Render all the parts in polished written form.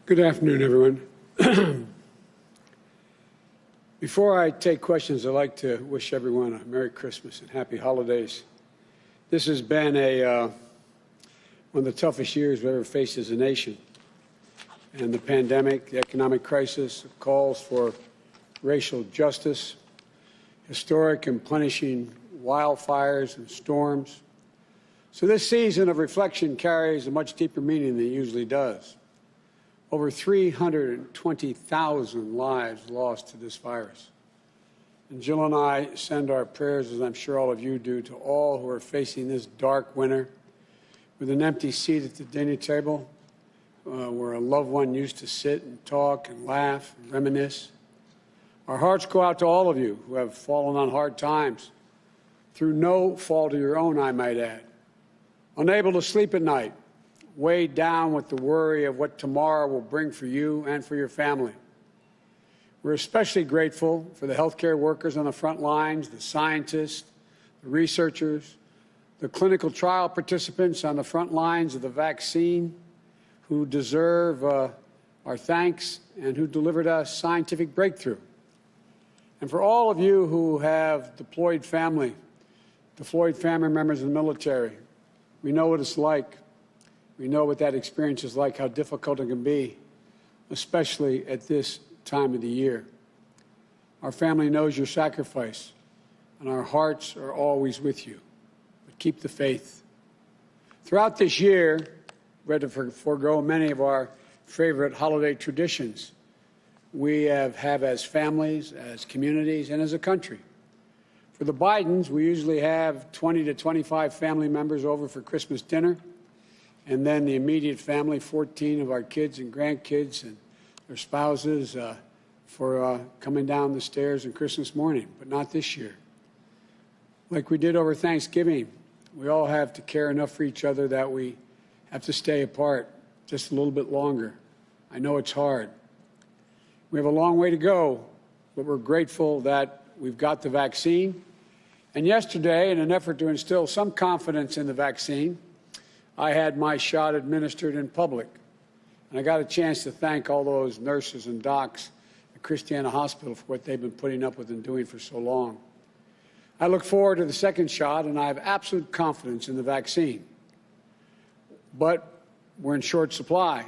Good afternoon, everyone. Before I take questions, I'd like to wish everyone a Merry Christmas and Happy Holidays. This has been one of the toughest years we've ever faced as a nation. And the pandemic, the economic crisis, calls for racial justice, historic and punishing wildfires and storms. So this season of reflection carries a much deeper meaning than it usually does. Over 320,000 lives lost to this virus. And Jill and I send our prayers, as I'm sure all of you do, to all who are facing this dark winter with an empty seat at the dinner table where a loved one used to sit and talk and laugh and reminisce. Our hearts go out to all of you who have fallen on hard times, through no fault of your own, I might add, unable to sleep at night, weighed down with the worry of what tomorrow will bring for you and for your family. We're especially grateful for the healthcare workers on the front lines, the scientists, the researchers, the clinical trial participants on the front lines of the vaccine who deserve our thanks and who delivered us scientific breakthrough. And for all of you who have deployed family members in the military, we know what it's like. We know what that experience is like, how difficult it can be, especially at this time of the year. Our family knows your sacrifice, and our hearts are always with you. But keep the faith. Throughout this year, we had to forego many of our favorite holiday traditions we have as families, as communities, and as a country. For the Bidens, we usually have 20 to 25 family members over for Christmas dinner. And then the immediate family, 14 of our kids and grandkids and their spouses for coming down the stairs on Christmas morning, but not this year. Like we did over Thanksgiving, we all have to care enough for each other that we have to stay apart just a little bit longer. I know it's hard. We have a long way to go, but we're grateful that we've got the vaccine. And yesterday, in an effort to instill some confidence in the vaccine, I had my shot administered in public, and I got a chance to thank all those nurses and docs at Christiana Hospital for what they've been putting up with and doing for so long. I look forward to the second shot, and I have absolute confidence in the vaccine. But we're in short supply.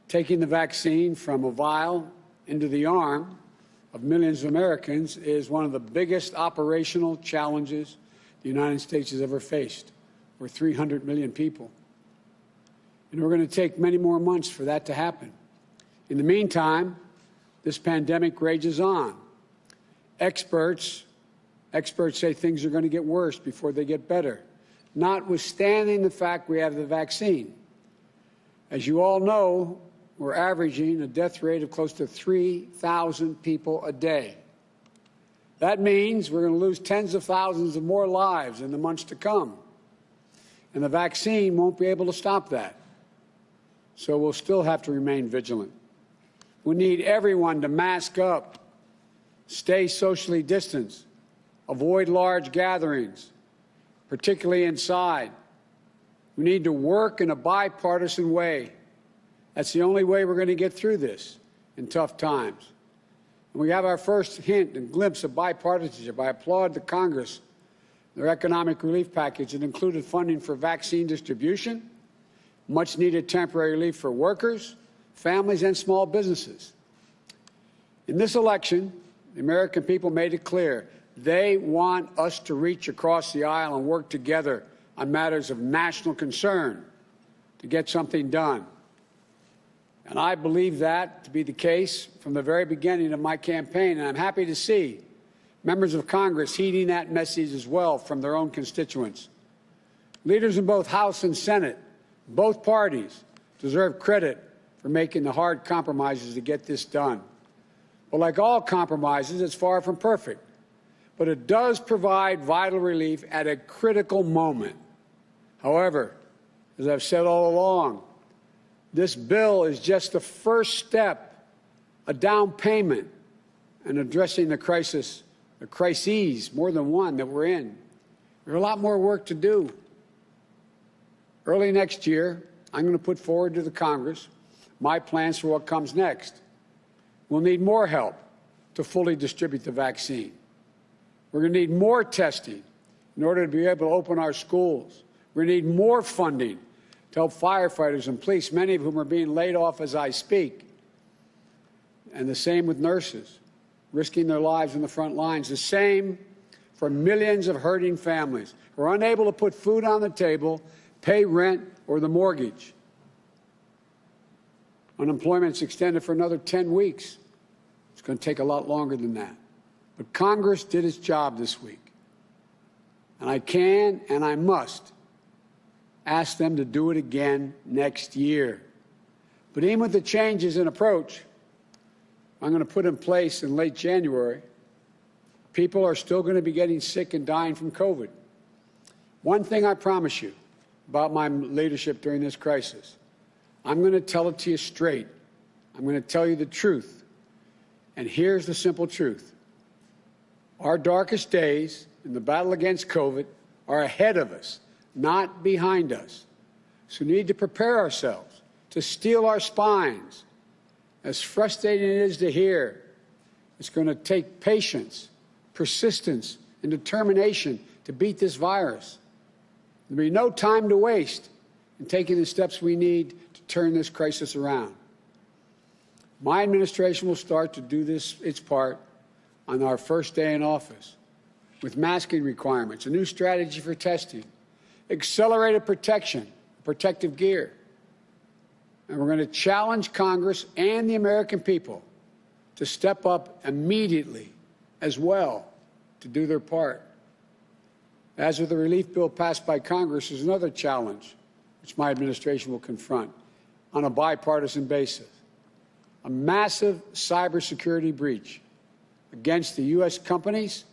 Taking the vaccine from a vial into the arm of millions of Americans is one of the biggest operational challenges the United States has ever faced. We're 300 million people. And we're going to take many more months for that to happen. In the meantime, this pandemic rages on. Experts say things are going to get worse before they get better, notwithstanding the fact we have the vaccine. As you all know, we're averaging a death rate of close to 3,000 people a day. That means we're going to lose tens of thousands of more lives in the months to come. And the vaccine won't be able to stop that. So we'll still have to remain vigilant. We need everyone to mask up, stay socially distanced, avoid large gatherings, particularly inside. We need to work in a bipartisan way. That's the only way we're going to get through this in tough times. And we have our first hint and glimpse of bipartisanship. I applaud the Congress. Their economic relief package that included funding for vaccine distribution, much-needed temporary relief for workers, families, and small businesses. In this election, the American people made it clear they want us to reach across the aisle and work together on matters of national concern to get something done. And I believe that to be the case from the very beginning of my campaign, and I'm happy to see members of Congress heeding that message as well from their own constituents. Leaders in both House and Senate, both parties, deserve credit for making the hard compromises to get this done. But like all compromises, it's far from perfect. But it does provide vital relief at a critical moment. However, as I've said all along, this bill is just the first step, a down payment in addressing the crises, more than one, that we're in. There's a lot more work to do. Early next year, I'm going to put forward to the Congress my plans for what comes next. We'll need more help to fully distribute the vaccine. We're going to need more testing in order to be able to open our schools. We're going to need more funding to help firefighters and police, many of whom are being laid off as I speak. And the same with nurses, risking their lives in the front lines. The same for millions of hurting families who are unable to put food on the table, pay rent or the mortgage. Unemployment's extended for another 10 weeks. It's going to take a lot longer than that. But Congress did its job this week. And I can and I must ask them to do it again next year. But even with the changes in approach I'm going to put in place in late January, people are still going to be getting sick and dying from COVID. One thing I promise you about my leadership during this crisis, I'm going to tell it to you straight. I'm going to tell you the truth. And here's the simple truth. Our darkest days in the battle against COVID are ahead of us, not behind us. So we need to prepare ourselves to steel our spines. As frustrating it is to hear, it's going to take patience, persistence, and determination to beat this virus. There'll be no time to waste in taking the steps we need to turn this crisis around. My administration will start to do its part on our first day in office, with masking requirements, a new strategy for testing, accelerated protection, protective gear. And we're going to challenge Congress and the American people to step up immediately as well to do their part. As with the relief bill passed by Congress, is another challenge which my administration will confront on a bipartisan basis: a massive cybersecurity breach against the U.S. companies,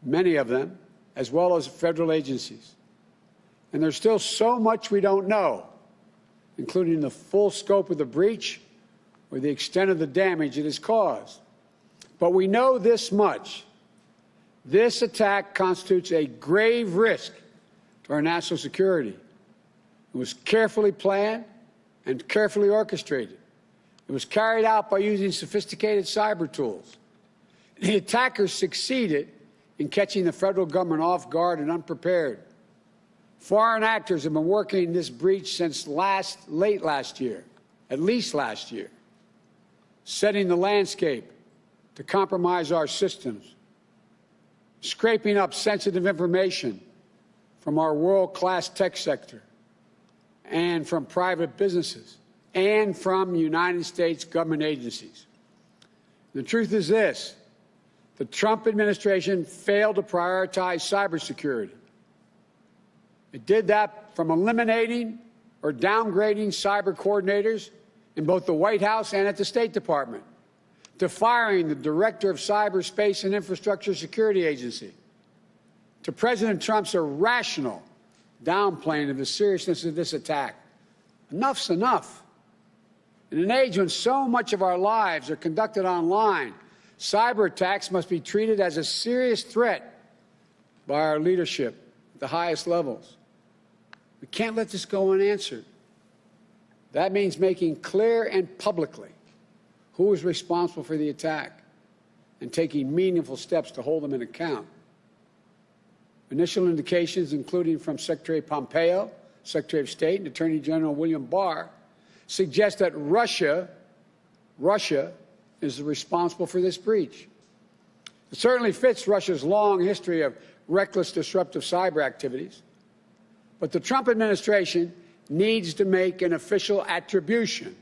many of them, as well as federal agencies. And there's still so much we don't know, including the full scope of the breach or the extent of the damage it has caused. But we know this much. This attack constitutes a grave risk to our national security. It was carefully planned and carefully orchestrated. It was carried out by using sophisticated cyber tools. The attackers succeeded in catching the federal government off guard and unprepared. Foreign actors have been working this breach since late last year, at least last year, setting the landscape to compromise our systems, scraping up sensitive information from our world-class tech sector and from private businesses and from United States government agencies. The truth is this: the Trump administration failed to prioritize cybersecurity. It did that from eliminating or downgrading cyber coordinators in both the White House and at the State Department, to firing the director of Cyberspace and Infrastructure Security Agency, to President Trump's irrational downplaying of the seriousness of this attack. Enough's enough. In an age when so much of our lives are conducted online, cyber attacks must be treated as a serious threat by our leadership at the highest levels. We can't let this go unanswered. That means making clear and publicly who is responsible for the attack and taking meaningful steps to hold them in account. Initial indications, including from Secretary Pompeo, Secretary of State, and Attorney General William Barr, suggest that Russia is responsible for this breach. It certainly fits Russia's long history of reckless disruptive cyber activities. But the Trump administration needs to make an official attribution.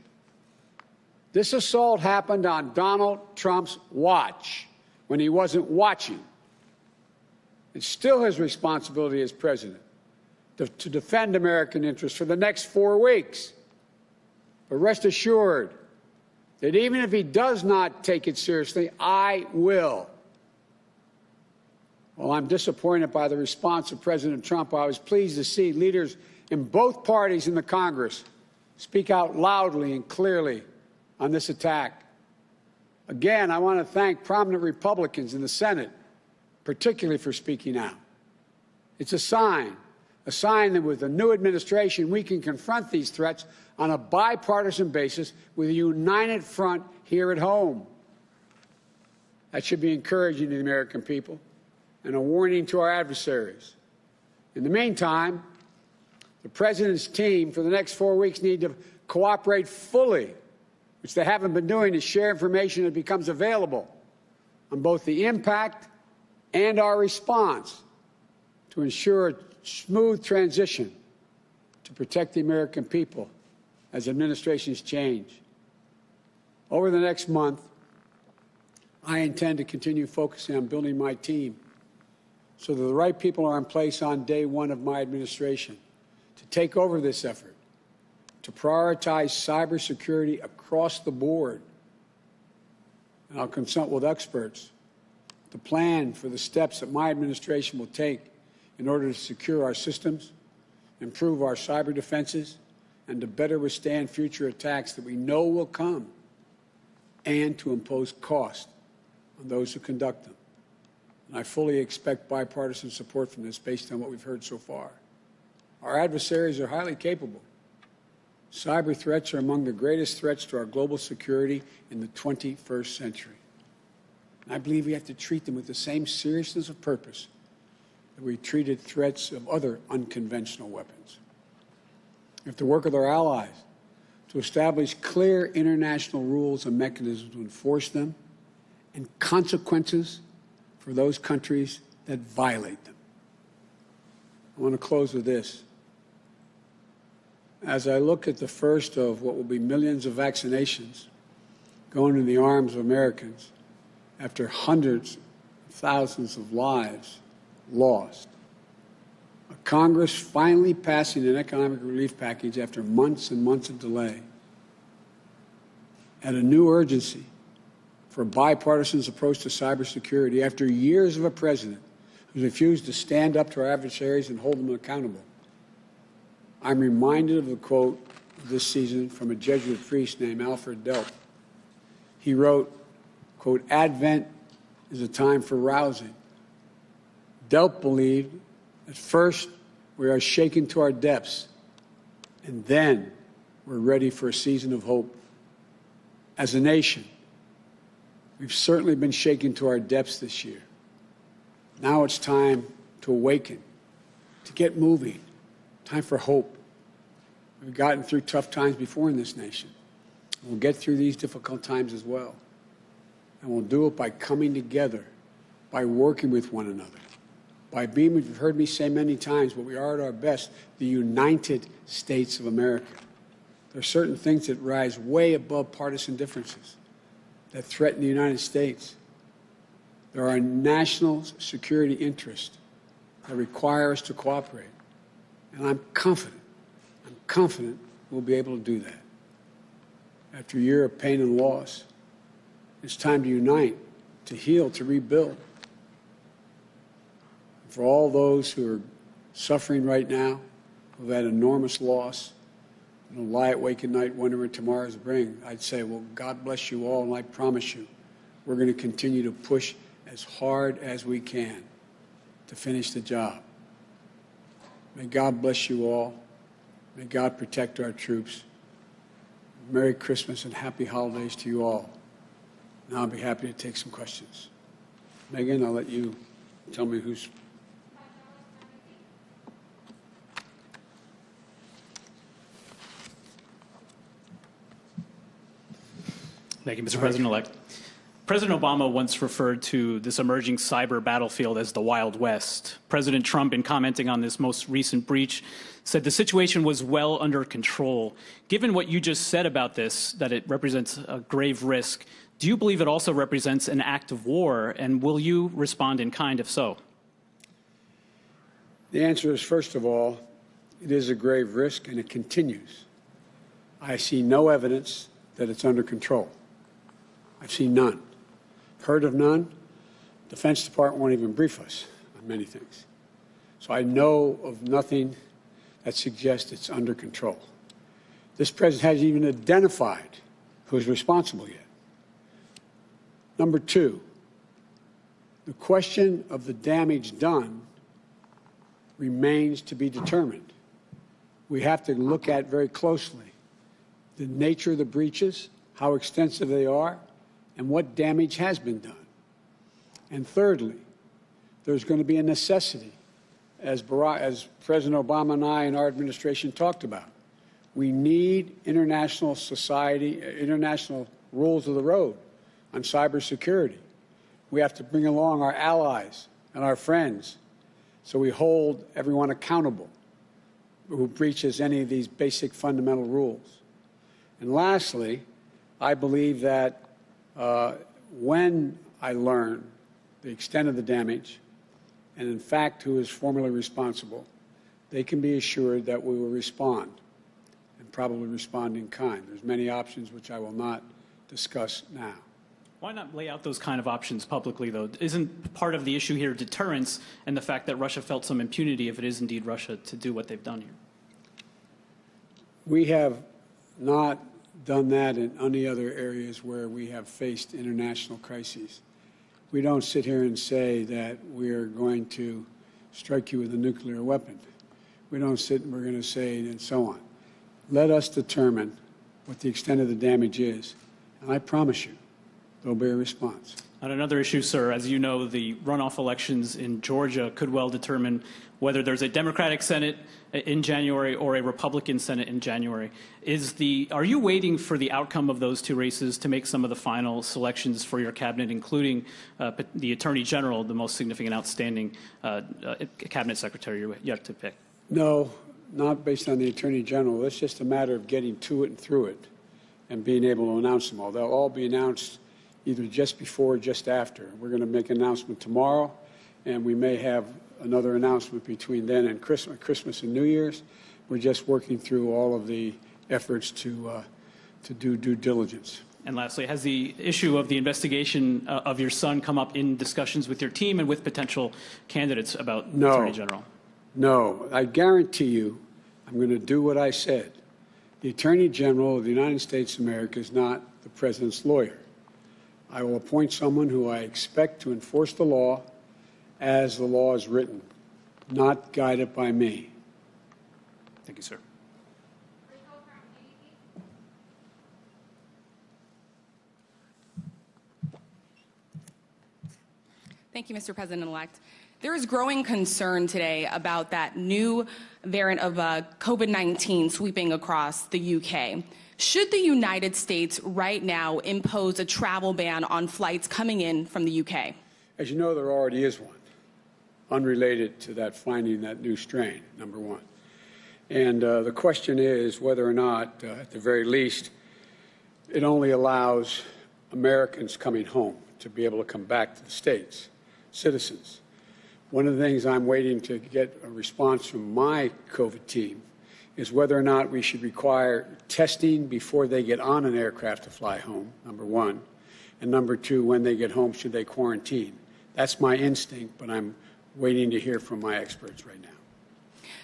This assault happened on Donald Trump's watch, when he wasn't watching. It's still his responsibility as president to defend American interests for the next 4 weeks. But rest assured that even if he does not take it seriously, I will. While I'm disappointed by the response of President Trump, I was pleased to see leaders in both parties in the Congress speak out loudly and clearly on this attack. Again, I want to thank prominent Republicans in the Senate, particularly for speaking out. It's a sign a sign that with the new administration, we can confront these threats on a bipartisan basis with a united front here at home. That should be encouraging to the American people and a warning to our adversaries. In the meantime, the President's team for the next 4 weeks need to cooperate fully, which they haven't been doing, to share information that becomes available on both the impact and our response to ensure a smooth transition to protect the American people as administrations change. Over the next month, I intend to continue focusing on building my team so that the right people are in place on day one of my administration to take over this effort, to prioritize cybersecurity across the board. And I'll consult with experts to plan for the steps that my administration will take in order to secure our systems, improve our cyber defenses, and to better withstand future attacks that we know will come, and to impose cost on those who conduct them. And I fully expect bipartisan support from this based on what we've heard so far. Our adversaries are highly capable. Cyber threats are among the greatest threats to our global security in the 21st century. And I believe we have to treat them with the same seriousness of purpose that we treated threats of other unconventional weapons. We have to work with our allies to establish clear international rules and mechanisms to enforce them, and consequences for those countries that violate them. I want to close with this. As I look at the first of what will be millions of vaccinations going in the arms of Americans after hundreds of thousands of lives lost, a Congress finally passing an economic relief package after months and months of delay, and a new urgency for a bipartisan approach to cybersecurity after years of a president who refused to stand up to our adversaries and hold them accountable. I'm reminded of the quote this season from a Jesuit priest named Alfred Delp. He wrote, quote, "Advent is a time for rousing." Delp believed that first we are shaken to our depths, and then we're ready for a season of hope. As a nation, we've certainly been shaken to our depths this year. Now it's time to awaken, to get moving, time for hope. We've gotten through tough times before in this nation. We'll get through these difficult times as well. And we'll do it by coming together, by working with one another, by being, you've heard me say many times, but we are at our best, the United States of America. There are certain things that rise way above partisan differences that threaten the United States. There are national security interests that require us to cooperate. And I'm confident we'll be able to do that. After a year of pain and loss, it's time to unite, to heal, to rebuild. For all those who are suffering right now, who've had enormous loss, and will lie awake at night wondering what tomorrow's bring, I'd say, well, God bless you all, and I promise you, we're going to continue to push as hard as we can to finish the job. May God bless you all. May God protect our troops. Merry Christmas and happy holidays to you all. Now I'll be happy to take some questions. Megan, I'll let you tell me who's... Thank you, Mr. President-elect. President Obama once referred to this emerging cyber battlefield as the Wild West. President Trump, in commenting on this most recent breach, said the situation was well under control. Given what you just said about this, that it represents a grave risk, do you believe it also represents an act of war, and will you respond in kind if so? The answer is, first of all, it is a grave risk, and it continues. I see no evidence that it's under control. I've seen none. Heard of none. Defense Department won't even brief us on many things. So I know of nothing that suggests it's under control. This president hasn't even identified who's responsible yet. Number two, the question of the damage done remains to be determined. We have to look at very closely the nature of the breaches, how extensive they are, and what damage has been done. And thirdly, there's going to be a necessity, as President Obama and I and our administration talked about. We need international rules of the road on cybersecurity. We have to bring along our allies and our friends so we hold everyone accountable who breaches any of these basic fundamental rules. And lastly, I believe that when I learn the extent of the damage and, in fact, who is formally responsible, they can be assured that we will respond, and probably respond in kind. There's many options which I will not discuss now. Why not lay out those kind of options publicly, though? Isn't part of the issue here deterrence and the fact that Russia felt some impunity, if it is indeed Russia, to do what they've done here? We have not done that in any other areas where we have faced international crises. We don't sit here and say that we're going to strike you with a nuclear weapon. We don't sit and we're going to say and so on. Let us determine what the extent of the damage is, and I promise you, there'll be a response. On another issue, sir, as you know, the runoff elections in Georgia could well determine whether there's a Democratic Senate in January or a Republican Senate in January. Are you waiting for the outcome of those two races to make some of the final selections for your cabinet, including the Attorney General, the most significant outstanding cabinet secretary you're yet to pick? No, not based on the Attorney General. It's just a matter of getting to it and through it and being able to announce them all. They'll all be announced either just before or just after. We're going to make an announcement tomorrow, and we may have another announcement between then and Christmas and New Year's. We're just working through all of the efforts to do due diligence. And lastly, has the issue of the investigation of your son come up in discussions with your team and with potential candidates about Attorney General? No. I guarantee you I'm going to do what I said. The Attorney General of the United States of America is not the President's lawyer. I will appoint someone who I expect to enforce the law as the law is written, not guided by me. Thank you, sir. Thank you, Mr. President-elect. There is growing concern today about that new variant of COVID-19 sweeping across the UK. Should the United States right now impose a travel ban on flights coming in from the UK? As you know, there already is one, unrelated to that finding that new strain, number one. And the question is whether or not, at the very least, it only allows Americans coming home to be able to come back to the States, citizens. One of the things I'm waiting to get a response from my COVID team is whether or not we should require testing before they get on an aircraft to fly home, number one. And number two, when they get home, should they quarantine? That's my instinct, but I'm waiting to hear from my experts right now.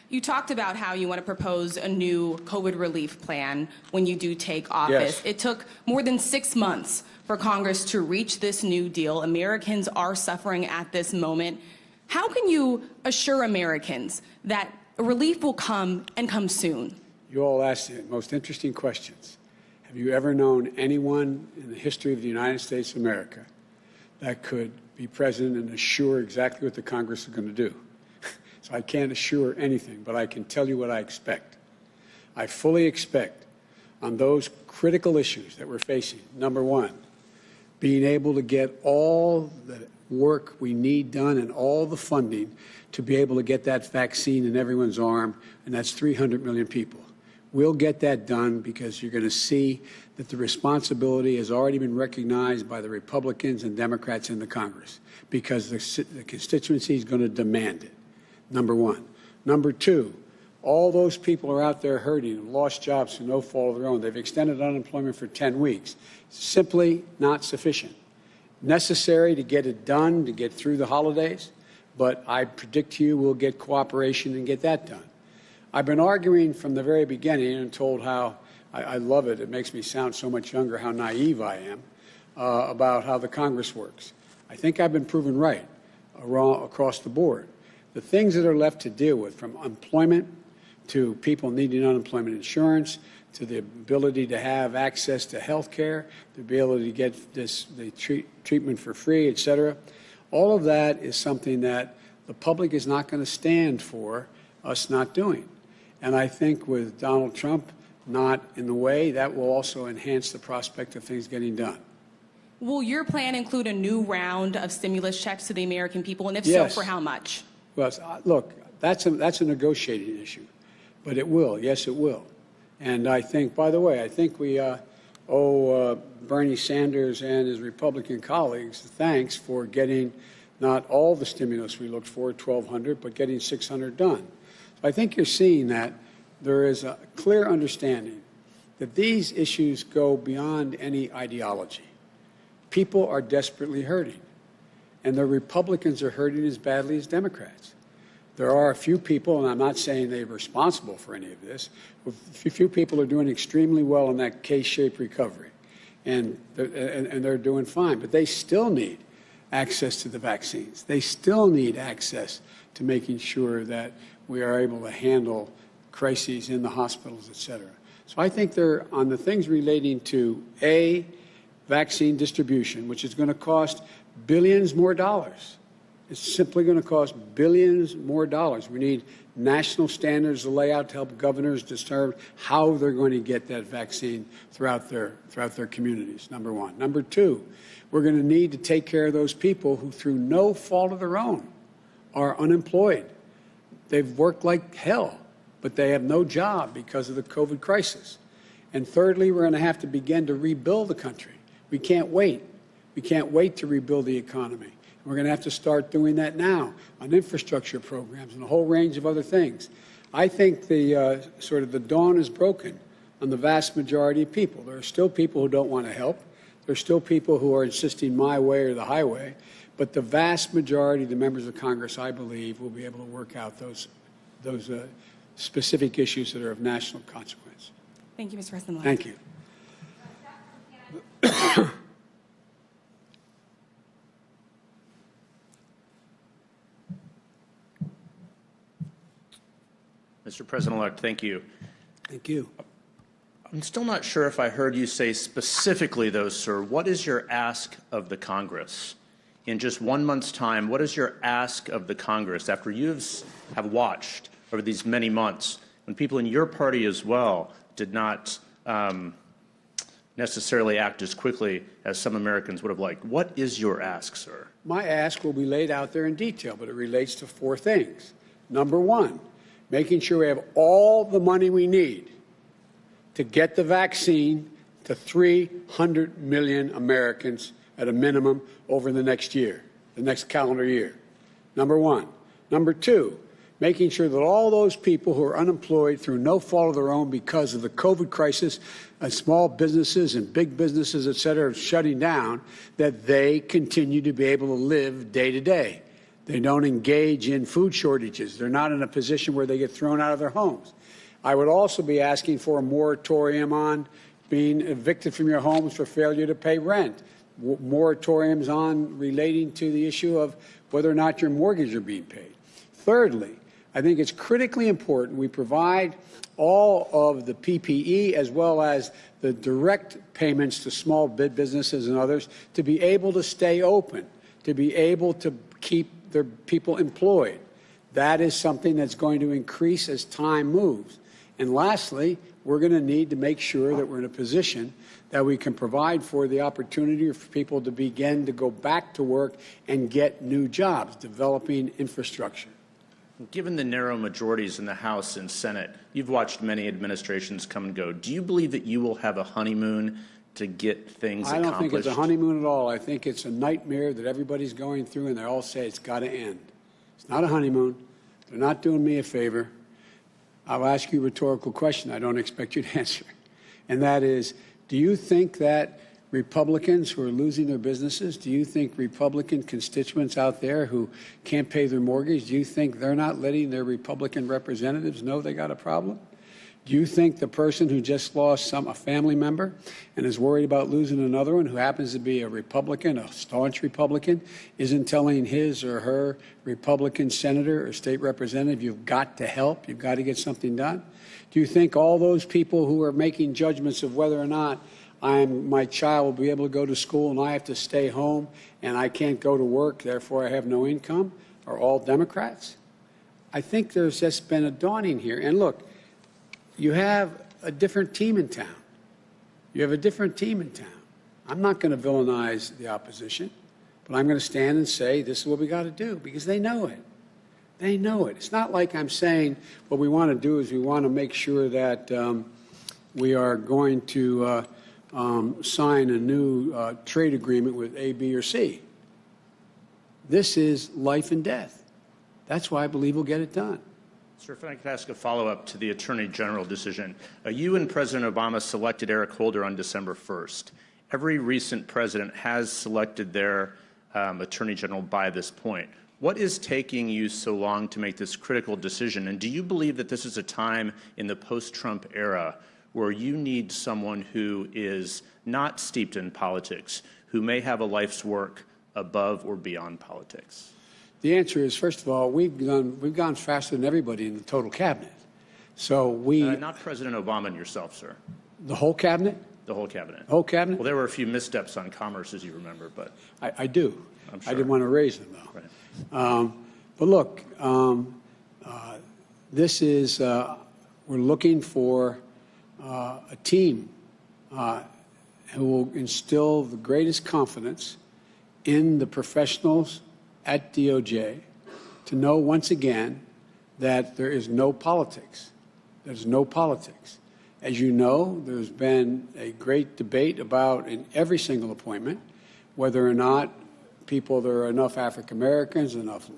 You talked about how you want to propose a new COVID relief plan when you do take office. Yes. It took more than 6 months for Congress to reach this new deal. Americans are suffering at this moment. How can you assure Americans that relief will come and come soon? You all asked the most interesting questions. Have you ever known anyone in the history of the United States of America that could be president and assure exactly what the Congress is going to do? So I can't assure anything, but I can tell you what I expect. I fully expect on those critical issues that we're facing, number one, being able to get all the work we need done and all the funding to be able to get that vaccine in everyone's arm, and that's 300 million people. We'll get that done because you're going to see that the responsibility has already been recognized by the Republicans and Democrats in the Congress because the constituency is going to demand it, number one. Number two, all those people are out there hurting and lost jobs through no fault of their own. They've extended unemployment for 10 weeks. Simply not sufficient. Necessary to get it done, to get through the holidays, but I predict to you we'll get cooperation and get that done. I've been arguing from the very beginning and told how, I love it, it makes me sound so much younger, how naive I am about how the Congress works. I think I've been proven right across the board. The things that are left to deal with, from employment to people needing unemployment insurance, to the ability to have access to health care, the ability to get the treatment for free, et cetera. All of that is something that the public is not going to stand for us not doing. And I think with Donald Trump not in the way, that will also enhance the prospect of things getting done. Will your plan include a new round of stimulus checks to the American people? And if Yes. so, for how much? Well, look, that's a negotiating issue, but it will. Yes, it will. And I think, by the way, I think we owe Bernie Sanders and his Republican colleagues thanks for getting not all the stimulus we looked for, 1,200, but getting 600 done. So I think you're seeing that there is a clear understanding that these issues go beyond any ideology. People are desperately hurting, and the Republicans are hurting as badly as Democrats. There are a few people, and I'm not saying they're responsible for any of this, a few people are doing extremely well in that K-shaped recovery, and they're doing fine, but they still need access to the vaccines. They still need access to making sure that we are able to handle crises in the hospitals, et cetera. So I think they're on the things relating to vaccine distribution, which is going to cost billions more dollars. It's simply going to cost billions more dollars. We need national standards to lay out to help governors determine how they're going to get that vaccine throughout their communities, number one. Number two, we're going to need to take care of those people who, through no fault of their own, are unemployed. They've worked like hell, but they have no job because of the COVID crisis. And thirdly, we're going to have to begin to rebuild the country. We can't wait. We can't wait to rebuild the economy. We're going to have to start doing that now on infrastructure programs and a whole range of other things. I think the sort of the dawn is broken on the vast majority of people. There are still people who don't want to help. There are still people who are insisting my way or the highway. But the vast majority of the members of Congress, I believe, will be able to work out those specific issues that are of national consequence. Thank you, Mr. President. Thank you. Mr. President-elect, thank you. Thank you. I'm still not sure if I heard you say specifically, though, sir, what is your ask of the Congress? In just 1 month's time, what is your ask of the Congress after you have watched over these many months when people in your party as well did not necessarily act as quickly as some Americans would have liked? What is your ask, sir? My ask will be laid out there in detail, but it relates to four things. Number one, making sure we have all the money we need to get the vaccine to 300 million Americans at a minimum over the next year, the next calendar year. Number one. Number two, making sure that all those people who are unemployed through no fault of their own because of the COVID crisis, and small businesses and big businesses, et cetera, shutting down, that they continue to be able to live day to day. They don't engage in food shortages. They're not in a position where they get thrown out of their homes. I would also be asking for a moratorium on being evicted from your homes for failure to pay rent, moratoriums on relating to the issue of whether or not your mortgage are being paid. Thirdly, I think it's critically important we provide all of the PPE as well as the direct payments to small businesses and others to be able to stay open, to be able to keep their people employed. That is something that's going to increase as time moves. And lastly, we're going to need to make sure that we're in a position that we can provide for the opportunity for people to begin to go back to work and get new jobs, developing infrastructure. Given the narrow majorities in the House and Senate, you've watched many administrations come and go. Do you believe that you will have a honeymoon to get things accomplished? I don't think it's a honeymoon at all. I think it's a nightmare that everybody's going through, and they all say it's got to end. It's not a honeymoon. They're not doing me a favor. I'll ask you a rhetorical question I don't expect you to answer, and that is, do you think that Republicans who are losing their businesses, do you think Republican constituents out there who can't pay their mortgage, do you think they're not letting their Republican representatives know they got a problem? Do you think the person who just lost a family member and is worried about losing another one, who happens to be a Republican, a staunch Republican, isn't telling his or her Republican senator or state representative, you've got to help, you've got to get something done? Do you think all those people who are making judgments of whether or not my child will be able to go to school and I have to stay home and I can't go to work, therefore I have no income, are all Democrats? I think there's just been a dawning here. And look, you have a different team in town. You have a different team in town. I'm not going to villainize the opposition, but I'm going to stand and say this is what we got to do, because they know it. They know it. It's not like I'm saying what we want to do is we want to make sure that we are going to sign a new trade agreement with A, B, or C. This is life and death. That's why I believe we'll get it done. Sir, if I could ask a follow-up to the Attorney General decision. You and President Obama selected Eric Holder on December 1st. Every recent president has selected their Attorney General by this point. What is taking you so long to make this critical decision? And do you believe that this is a time in the post-Trump era where you need someone who is not steeped in politics, who may have a life's work above or beyond politics? The answer is, first of all, we've gone faster than everybody in the total cabinet. So Not President Obama and yourself, sir. The whole cabinet? The whole cabinet. The whole cabinet? Well, there were a few missteps on commerce, as you remember, but I do. I'm sure. I didn't want to raise them, though. Right. But look, this is, we're looking for a team who will instill the greatest confidence in the professionals at DOJ to know once again that there is no politics. There's no politics. As you know, there's been a great debate about, in every single appointment, whether or not there are enough African Americans, enough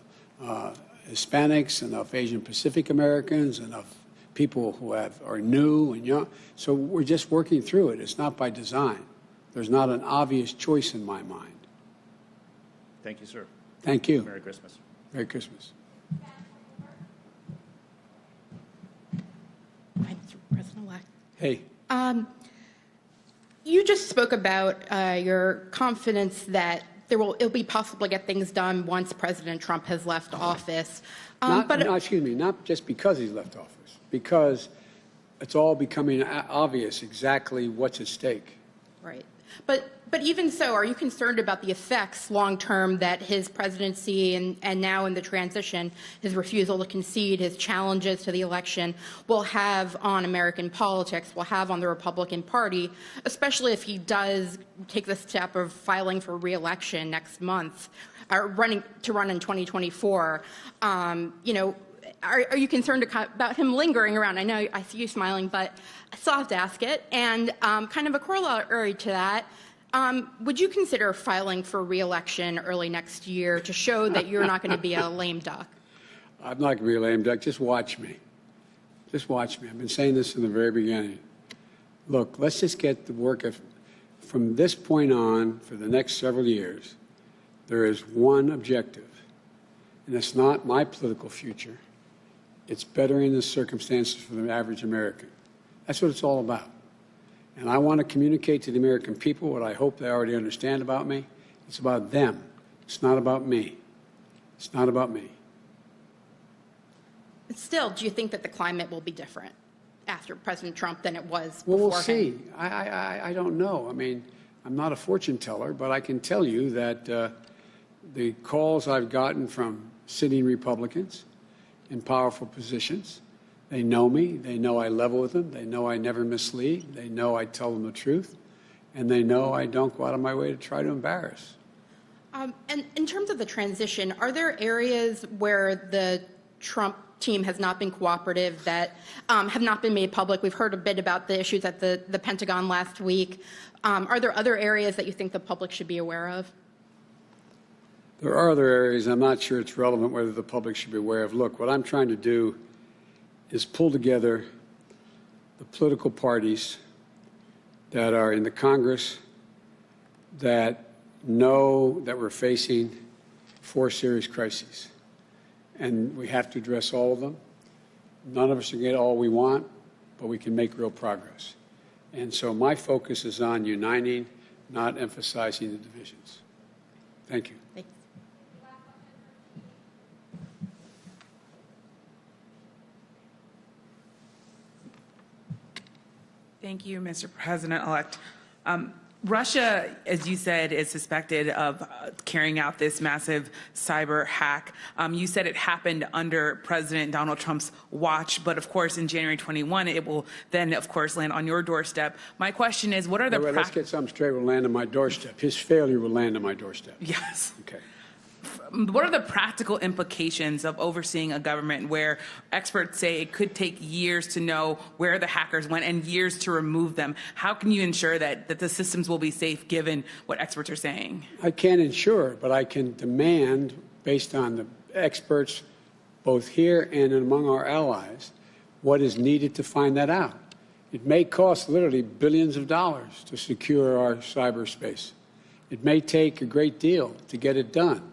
Hispanics, enough Asian Pacific Americans, enough people who are new and young. So we're just working through it. It's not by design. There's not an obvious choice in my mind. Thank you, sir. Thank you. Merry Christmas. Merry Christmas. Hi, Mr. President-elect. Hey. You just spoke about your confidence that it'll be possible to get things done once President Trump has left office. Excuse me, not just because he's left office, because it's all becoming obvious exactly what's at stake. Right. But even so, are you concerned about the effects long-term that his presidency and now in the transition, his refusal to concede, his challenges to the election will have on American politics, will have on the Republican Party, especially if he does take the step of filing for re-election next month, or run in 2024? Are you concerned about him lingering around? I know I see you smiling, but I still have to ask it. And kind of a corollary to that, would you consider filing for re-election early next year to show that you're not going to be a lame duck? I'm not going to be a lame duck. Just watch me. Just watch me. I've been saying this from the very beginning. Look, let's just get the work of, from this point on, for the next several years, there is one objective, and it's not my political future. It's bettering the circumstances for the average American. That's what it's all about. And I want to communicate to the American people what I hope they already understand about me. It's about them. It's not about me. It's not about me. But still, do you think that the climate will be different after President Trump than it was Well, before we'll see. him? I don't know. I mean, I'm not a fortune teller, but I can tell you that the calls I've gotten from sitting Republicans in powerful positions, they know me. They know I level with them. They know I never mislead. They know I tell them the truth. And they know I don't go out of my way to try to embarrass. And in terms of the transition, are there areas where the Trump team has not been cooperative that have not been made public? We've heard a bit about the issues at the Pentagon last week. Are there other areas that you think the public should be aware of? There are other areas I'm not sure it's relevant whether the public should be aware of. Look, what I'm trying to do is pull together the political parties that are in the Congress that know that we're facing 4 serious crises. And we have to address all of them. None of us can get all we want, but we can make real progress. And so my focus is on uniting, not emphasizing the divisions. Thank you. Thanks. Thank you, Mr. President-elect. Russia, as you said, is suspected of carrying out this massive cyber hack. You said it happened under President Donald Trump's watch, but of course in January 21, it will then, of course, land on your doorstep. My question is, what are the Wait, let's get something straight. Will land on my doorstep. His failure will land on my doorstep. Yes. Okay. What are the practical implications of overseeing a government where experts say it could take years to know where the hackers went and years to remove them? How can you ensure that the systems will be safe given what experts are saying? I can't ensure, but I can demand, based on the experts both here and among our allies, what is needed to find that out. It may cost literally billions of dollars to secure our cyberspace. It may take a great deal to get it done.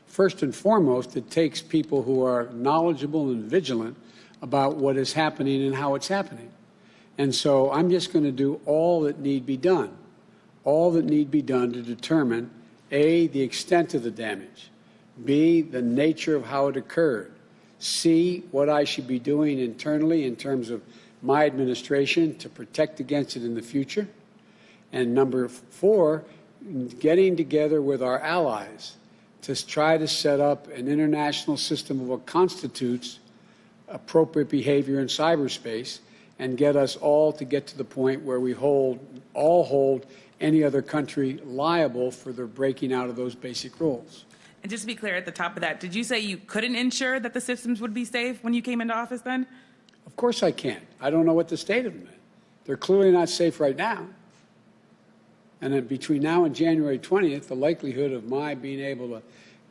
First and foremost, it takes people who are knowledgeable and vigilant about what is happening and how it's happening. And so I'm just going to do all that need be done, to determine, A, the extent of the damage, B, the nature of how it occurred, C, what I should be doing internally in terms of my administration to protect against it in the future, and number 4, getting together with our allies to try to set up an international system of what constitutes appropriate behavior in cyberspace and get us all to get to the point where we all hold any other country liable for their breaking out of those basic rules. And just to be clear at the top of that, did you say you couldn't ensure that the systems would be safe when you came into office then? Of course I can't. I don't know what the state of them is. They're clearly not safe right now. And then between now and January 20th, the likelihood of my being able to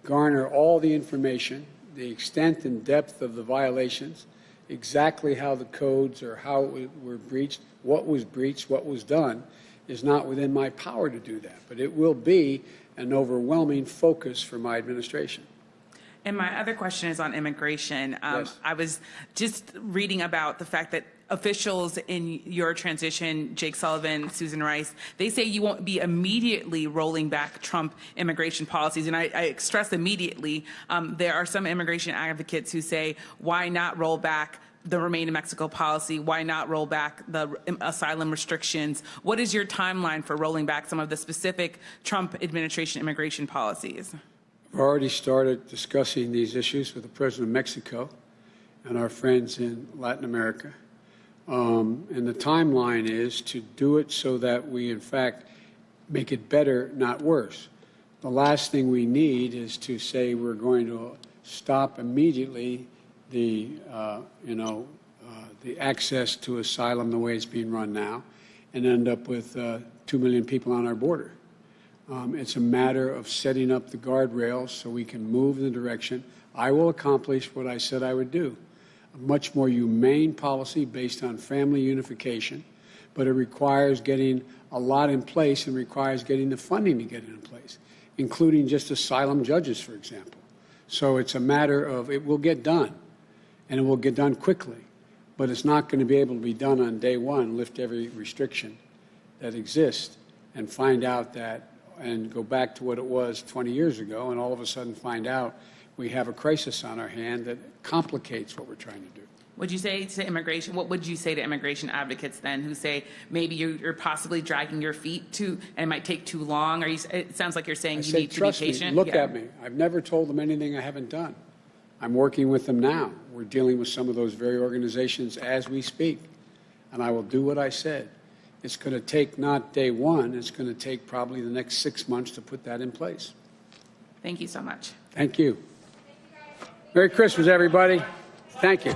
garner all the information, the extent and depth of the violations, exactly how the codes or how it were breached, what was done, is not within my power to do that. But it will be an overwhelming focus for my administration. And my other question is on immigration. Yes. I was just reading about the fact that officials in your transition, Jake Sullivan, Susan Rice, they say you won't be immediately rolling back Trump immigration policies. And I stress immediately. There are some immigration advocates who say, why not roll back the Remain in Mexico policy? Why not roll back the asylum restrictions? What is your timeline for rolling back some of the specific Trump administration immigration policies? I've already started discussing these issues with the President of Mexico and our friends in Latin America. And the timeline is to do it so that we, in fact, make it better, not worse. The last thing we need is to say we're going to stop immediately the access to asylum the way it's being run now and end up with 2 million people on our border. It's a matter of setting up the guardrails so we can move in the direction. I will accomplish what I said I would do. A much more humane policy based on family unification, but it requires getting a lot in place and requires getting the funding to get it in place, including just asylum judges, for example. So it's a matter of it will get done, and it will get done quickly, but it's not going to be able to be done on day one, lift every restriction that exists and find out that and go back to what it was 20 years ago and all of a sudden find out we have a crisis on our hand that complicates what we're trying to do. Would you say to immigration, what would you say to immigration advocates then who say maybe you're possibly dragging your feet too and it might take too long? It sounds like you're saying you need to be patient. Look at me. I've never told them anything I haven't done. I'm working with them now. We're dealing with some of those very organizations as we speak. And I will do what I said. It's going to take not day one, it's going to take probably the next 6 months to put that in place. Thank you so much. Thank you. Merry Christmas, everybody. Thank you.